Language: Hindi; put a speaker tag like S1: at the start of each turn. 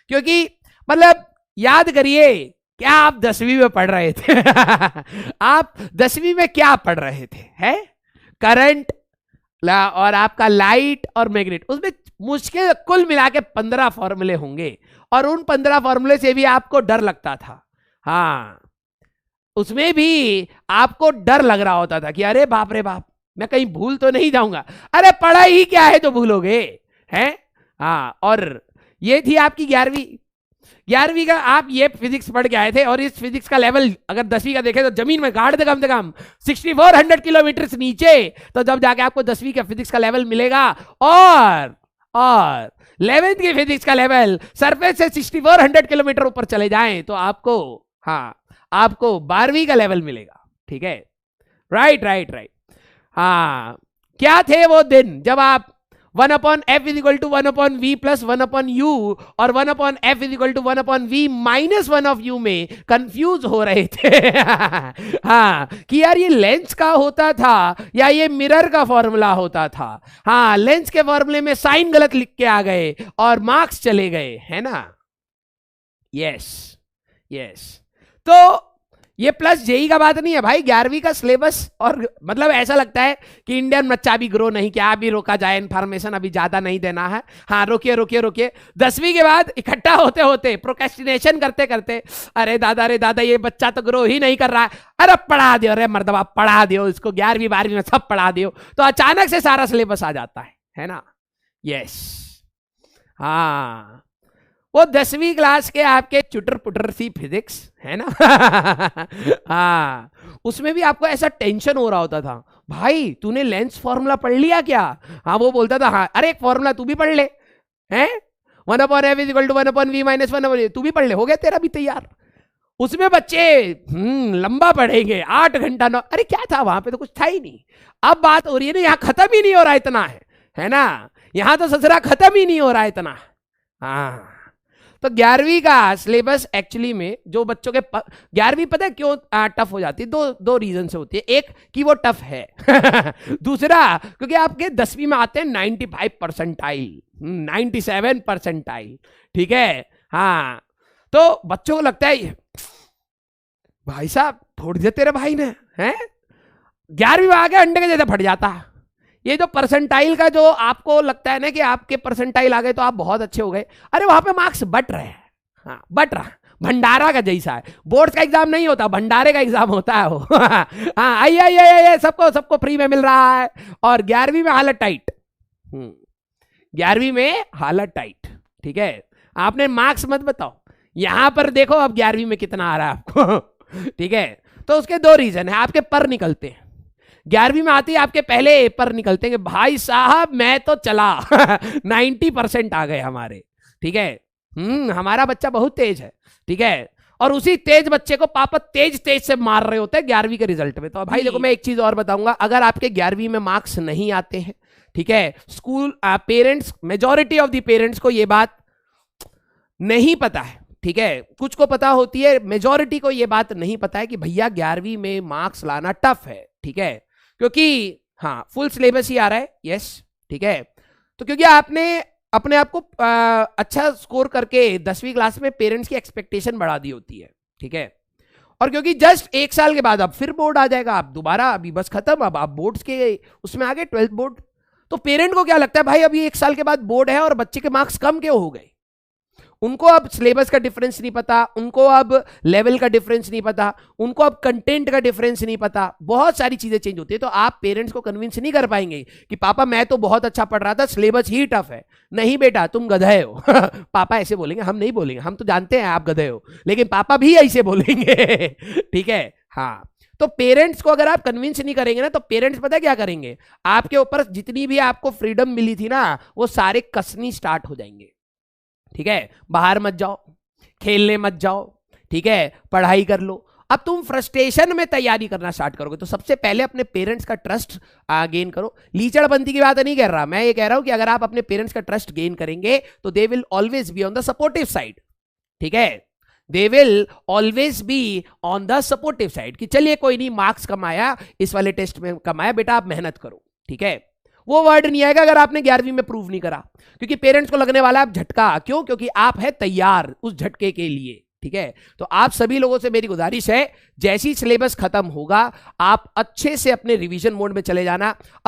S1: क्योंकि मतलब याद करिए, क्या आप 10वीं में पढ़ रहे थे? आप 10वीं में क्या पढ़ रहे थे? है करंट और आपका लाइट और मैग्नेट, उसमें मुश्किल कुल मिला के 15 फॉर्मूले होंगे, और उन 15 फॉर्मूले से भी आपको डर लगता था। हाँ, उसमें भी आपको डर लग रहा होता था कि अरे बाप रे बाप, मैं कहीं भूल तो नहीं जाऊंगा। अरे पढ़ाई ही क्या है जो भूलोगे, हैं? हाँ, और ये थी आपकी 11वीं का आप ये फिजिक्स पढ़ के आए थे, और इस फिजिक्स का लेवल अगर 10वीं का देखें तो जमीन में गाड़ दे कम से कम 6400 किलोमीटर नीचे। तो जब जाके आपको 10वीं का फिजिक्स का लेवल मिलेगा, और 11th की फिजिक्स का लेवल सरफेस से 6400 किलोमीटर ऊपर चले जाएं तो आपको, हाँ, आपको 12वीं का लेवल मिलेगा। ठीक है, राइट राइट राइट। हाँ, क्या थे वो दिन जब आप 1/f = 1/v + 1/u और 1/f = 1/v - 1 of u में कंफ्यूज हो रहे थे। हाँ, कि यार ये लेंस का होता था या ये मिरर का फॉर्मूला होता था। हाँ, लेंस के फॉर्मूले में साइन गलत लिख के आ गए और मार्क्स चले गए, है ना? Yes yes. तो ये प्लस जेई का बात नहीं है भाई, 11वीं का सिलेबस, और मतलब ऐसा लगता है कि इंडियन बच्चा भी ग्रो नहीं किया, अभी रोका जाए, इन्फॉर्मेशन अभी ज्यादा नहीं देना है। हाँ, रोकिए रोकिए रोकिए। 10वीं के बाद इकट्ठा होते होते, प्रोक्रेस्टिनेशन करते करते, अरे दादा ये बच्चा तो ग्रो ही नहीं कर रहा है, अरे पढ़ा दियो, अरे मर्दबा पढ़ा दियो इसको, 11वीं 12वीं में सब पढ़ा दियो, तो अचानक से सारा सिलेबस आ जाता है ना? यस। हाँ, वो 10वीं क्लास के आपके चुटर पुटर सी फिजिक्स, है ना? हाँ, उसमें भी आपको ऐसा टेंशन हो रहा होता था, भाई तूने लेंस फॉर्मूला पढ़ लिया क्या? हाँ, वो बोलता था, हाँ अरे एक फॉर्मूला तू भी पढ़ ले, हैं? 1/f = 1/v - 1, तू भी पढ़ ले, हो गया तेरा भी तैयार। उसमें बच्चे लंबा पढ़ेंगे 8 घंटा 9, अरे क्या था वहां पे, तो कुछ था ही नहीं। अब बात हो रही है ना, यहाँ खत्म ही नहीं हो रहा इतना, है ना? यहाँ तो ससुरा खत्म ही नहीं हो रहा इतना। हाँ, तो 11वीं का सिलेबस एक्चुअली में जो बच्चों के 11वीं पता है क्यों टफ हो जाती है? दो रीजन से होती है। एक कि वो टफ है। दूसरा क्योंकि आपके 10वीं में आते हैं 95 परसेंटाइल, 97 परसेंटाइल। ठीक है, हाँ, तो बच्चों को लगता है भाई साहब फोड़ दिया तेरे भाई ने, हैं? 11वीं में आके अंडे के जैसे फट जाता। ये जो परसेंटाइल का जो आपको लगता है ना कि आपके परसेंटाइल आ गए तो आप बहुत अच्छे हो गए, अरे वहां पे मार्क्स बट रहे हैं। हाँ, बट रहा, भंडारा का जैसा है। बोर्ड्स का एग्जाम नहीं होता, भंडारे का एग्जाम होता है वो। हाँ, आइए सबको फ्री में मिल रहा है। और 11वीं में हालत टाइट, 11वीं में हालत टाइट। ठीक है, आपने मार्क्स मत बताओ, यहां पर देखो अब 11वीं में कितना आ रहा है आपको। ठीक है, तो उसके 2 रीजन है, आपके पर निकलते हैं। 11वीं में आती है आपके पहले पर निकलते हैं, भाई साहब मैं तो चला। 90% आ गए हमारे। ठीक है, हमारा बच्चा बहुत तेज है। ठीक है, और उसी तेज बच्चे को पापा तेज से मार रहे होते हैं 11वीं के रिजल्ट में। तो भाई देखो, मैं एक चीज और बताऊंगा, अगर आपके 11वीं में मार्क्स नहीं आते हैं, ठीक है, school parents, majority of the parents को ये बात नहीं पता है। ठीक है, कुछ को पता होती है, मेजॉरिटी को ये बात नहीं पता है कि भैया 11वीं में मार्क्स लाना टफ है। ठीक है, क्योंकि हाँ फुल सिलेबस ही आ रहा है। यस, ठीक है, तो क्योंकि आपने अपने आप को अच्छा स्कोर करके 10वीं क्लास में पेरेंट्स की एक्सपेक्टेशन बढ़ा दी होती है। ठीक है, और क्योंकि जस्ट 1 साल के बाद अब फिर बोर्ड आ जाएगा, आप दोबारा अभी बस खत्म, अब आप बोर्ड्स के उसमें आ गए, 12th बोर्ड। तो पेरेंट को क्या लगता है, भाई अभी 1 साल के बाद बोर्ड है और बच्चे के मार्क्स कम क्यों हो गए? उनको अब सिलेबस का डिफरेंस नहीं पता, उनको अब लेवल का डिफरेंस नहीं पता, उनको अब कंटेंट का डिफरेंस नहीं पता, बहुत सारी चीजें चेंज होती है। तो आप पेरेंट्स को कन्विंस नहीं कर पाएंगे कि पापा मैं तो बहुत अच्छा पढ़ रहा था, सिलेबस ही टफ है। नहीं बेटा, तुम गधे हो। पापा ऐसे बोलेंगे, हम नहीं बोलेंगे, हम तो जानते हैं आप गधे हो, लेकिन पापा भी ऐसे बोलेंगे। ठीक है, हाँ, तो पेरेंट्स को अगर आप कन्विंस नहीं करेंगे ना, तो पेरेंट्स पता क्या करेंगे, आपके ऊपर जितनी भी आपको फ्रीडम मिली थी ना, वो सारे कसनी स्टार्ट हो जाएंगे। ठीक है, बाहर मत जाओ, खेलने मत जाओ, ठीक है, पढ़ाई कर लो। अब तुम फ्रस्ट्रेशन में तैयारी करना स्टार्ट करोगे, तो सबसे पहले अपने पेरेंट्स का ट्रस्ट गेन करो। लीचड़बंदी की बात नहीं कर रहा मैं, ये कह रहा हूं कि अगर आप अपने पेरेंट्स का ट्रस्ट गेन करेंगे तो they will always be on the supportive side. ठीक है, they will always be on the supportive side कि चलिए कोई नहीं, मार्क्स कमाया इस वाले टेस्ट में, कमाया बेटा, आप मेहनत करो। ठीक है, वो वर्ड नहीं आएगा अगर आपने 11वीं में प्रूव नहीं करा, क्योंकि पेरेंट्स को लगने वाला है झटका। क्यों? क्योंकि आप है तैयार उस झटके के लिए। ठीक है, तो आप सभी लोगों से मेरी गुजारिश है, जैसी सिलेबस खत्म होगा आप अच्छे से अपने रिवीजन मोड में चले जाना। अब